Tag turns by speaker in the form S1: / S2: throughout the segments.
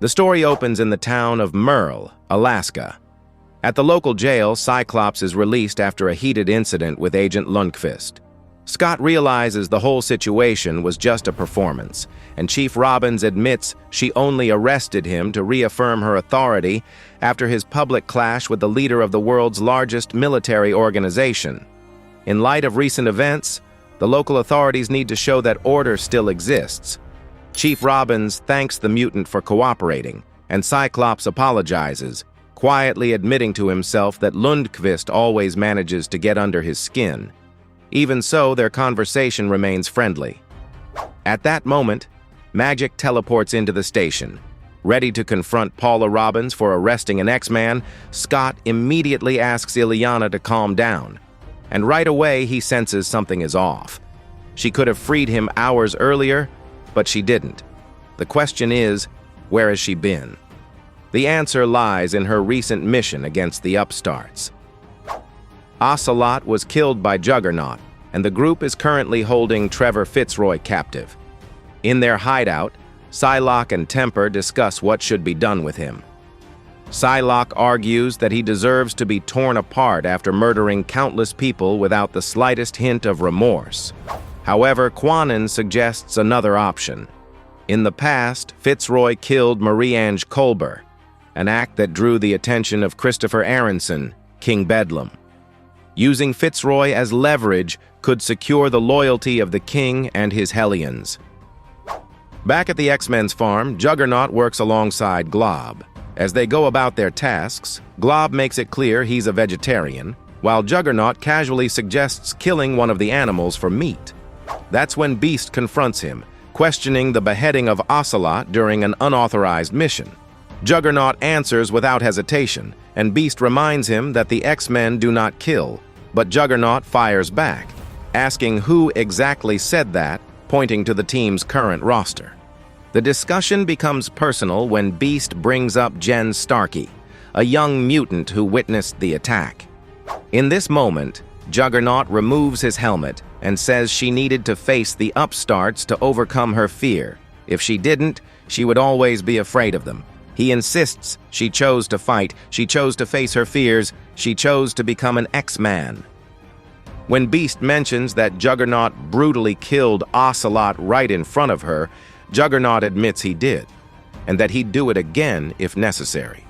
S1: The story opens in the town of Merle, Alaska. At the local jail, Cyclops is released after a heated incident with Agent Lundqvist. Scott realizes the whole situation was just a performance, and Chief Robbins admits she only arrested him to reaffirm her authority after his public clash with the leader of the world's largest military organization. In light of recent events, the local authorities need to show that order still exists. Chief Robbins thanks the mutant for cooperating, and Cyclops apologizes, quietly admitting to himself that Lundqvist always manages to get under his skin. Even so, their conversation remains friendly. At that moment, Magik teleports into the station. Ready to confront Paula Robbins for arresting an X-Man, Scott immediately asks Illyana to calm down. And right away, he senses something is off. She could have freed him hours earlier, but she didn't. The question is, where has she been? The answer lies in her recent mission against the upstarts. Ocelot was killed by Juggernaut, and the group is currently holding Trevor Fitzroy captive. In their hideout, Psylocke and Temper discuss what should be done with him. Psylocke argues that he deserves to be torn apart after murdering countless people without the slightest hint of remorse. However, Kwannon suggests another option. In the past, Fitzroy killed Marie-Ange Colber, an act that drew the attention of Christopher Aronson, King Bedlam. Using Fitzroy as leverage could secure the loyalty of the king and his Hellions. Back at the X-Men's farm, Juggernaut works alongside Glob. As they go about their tasks, Glob makes it clear he's a vegetarian, while Juggernaut casually suggests killing one of the animals for meat. That's when Beast confronts him, questioning the beheading of Ocelot during an unauthorized mission. Juggernaut answers without hesitation, and Beast reminds him that the X-Men do not kill, but Juggernaut fires back, asking who exactly said that, pointing to the team's current roster. The discussion becomes personal when Beast brings up Jen Starkey, a young mutant who witnessed the attack. In this moment, Juggernaut removes his helmet and says she needed to face the upstarts to overcome her fear. If she didn't, she would always be afraid of them. He insists she chose to fight, she chose to face her fears, she chose to become an X-Man. When Beast mentions that Juggernaut brutally killed Ocelot right in front of her, Juggernaut admits he did, and that he'd do it again if necessary.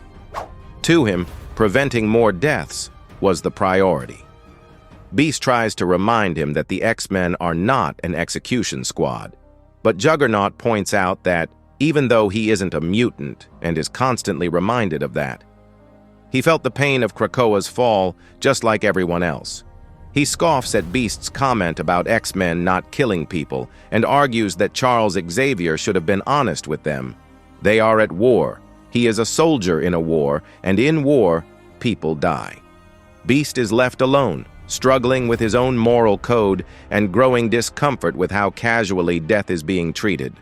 S1: To him, preventing more deaths was the priority. Beast tries to remind him that the X-Men are not an execution squad, but Juggernaut points out that even though he isn't a mutant and is constantly reminded of that, he felt the pain of Krakoa's fall just like everyone else. He scoffs at Beast's comment about X-Men not killing people and argues that Charles Xavier should have been honest with them. They are at war. He is a soldier in a war, and in war, people die. Beast is left alone, struggling with his own moral code and growing discomfort with how casually death is being treated.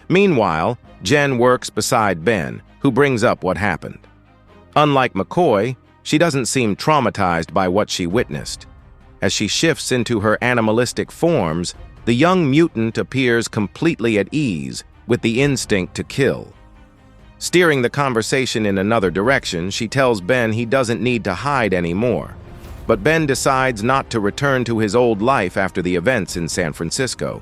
S1: Meanwhile, Jen works beside Ben, who brings up what happened. Unlike McCoy, she doesn't seem traumatized by what she witnessed. As she shifts into her animalistic forms, the young mutant appears completely at ease, with the instinct to kill. Steering the conversation in another direction, she tells Ben he doesn't need to hide anymore. But Ben decides not to return to his old life after the events in San Francisco.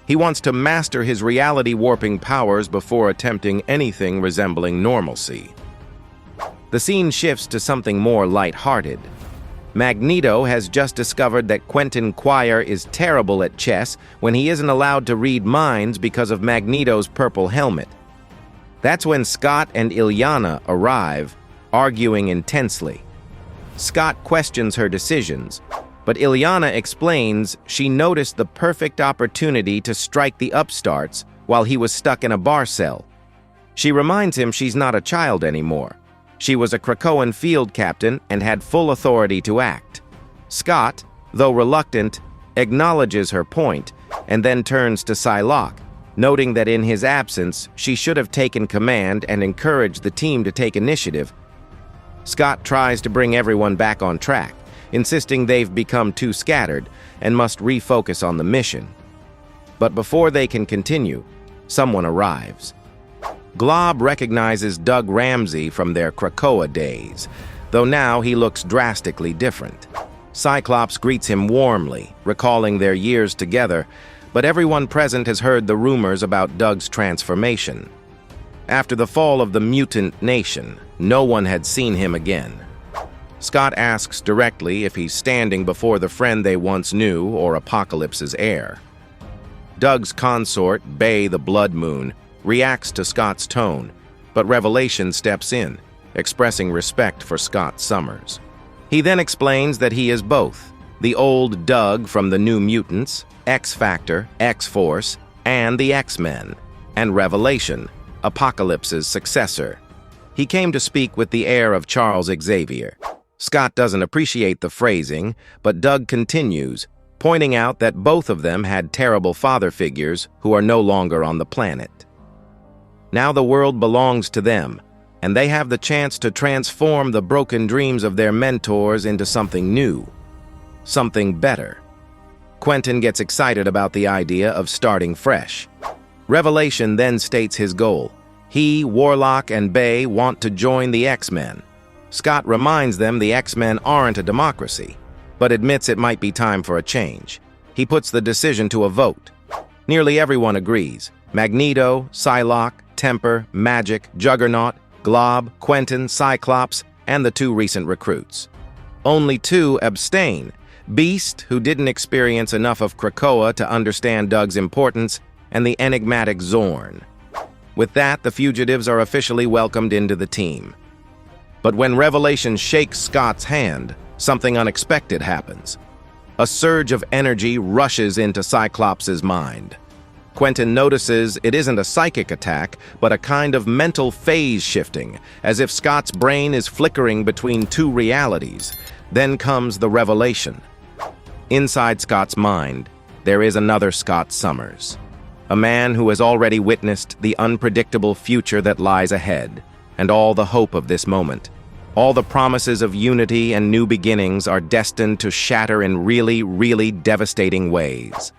S1: He wants to master his reality-warping powers before attempting anything resembling normalcy. The scene shifts to something more light-hearted. Magneto has just discovered that Quentin Quire is terrible at chess when he isn't allowed to read minds because of Magneto's purple helmet. That's when Scott and Illyana arrive, arguing intensely. Scott questions her decisions, but Illyana explains she noticed the perfect opportunity to strike the upstarts while he was stuck in a bar cell. She reminds him she's not a child anymore. She was a Krakoan field captain and had full authority to act. Scott, though reluctant, acknowledges her point and then turns to Psylocke, noting that in his absence, she should have taken command and encouraged the team to take initiative. Scott tries to bring everyone back on track, insisting they've become too scattered and must refocus on the mission. But before they can continue, someone arrives. Glob recognizes Doug Ramsey from their Krakoa days, though now he looks drastically different. Cyclops greets him warmly, recalling their years together, but everyone present has heard the rumors about Doug's transformation. After the fall of the mutant nation, no one had seen him again. Scott asks directly if he's standing before the friend they once knew or Apocalypse's heir. Doug's consort, Bay the Blood Moon, reacts to Scott's tone, but Revelation steps in, expressing respect for Scott Summers. He then explains that he is both, the old Doug from the New Mutants, X-Factor, X-Force, and the X-Men, and Revelation, Apocalypse's successor. He came to speak with the heir of Charles Xavier. Scott doesn't appreciate the phrasing, but Doug continues, pointing out that both of them had terrible father figures who are no longer on the planet. Now the world belongs to them, and they have the chance to transform the broken dreams of their mentors into something new, something better. Quentin gets excited about the idea of starting fresh. Revelation then states his goal. He, Warlock, and Bay want to join the X-Men. Scott reminds them the X-Men aren't a democracy, but admits it might be time for a change. He puts the decision to a vote. Nearly everyone agrees. Magneto, Psylocke, Temper, Magic, Juggernaut, Glob, Quentin, Cyclops, and the two recent recruits. Only two abstain: Beast, who didn't experience enough of Krakoa to understand Doug's importance, and the enigmatic Zorn. With that, the fugitives are officially welcomed into the team. But when Revelation shakes Scott's hand, something unexpected happens. A surge of energy rushes into Cyclops' mind. Quentin notices it isn't a psychic attack, but a kind of mental phase shifting, as if Scott's brain is flickering between two realities. Then comes the revelation. Inside Scott's mind, there is another Scott Summers, a man who has already witnessed the unpredictable future that lies ahead, and all the hope of this moment. All the promises of unity and new beginnings are destined to shatter in really, really devastating ways.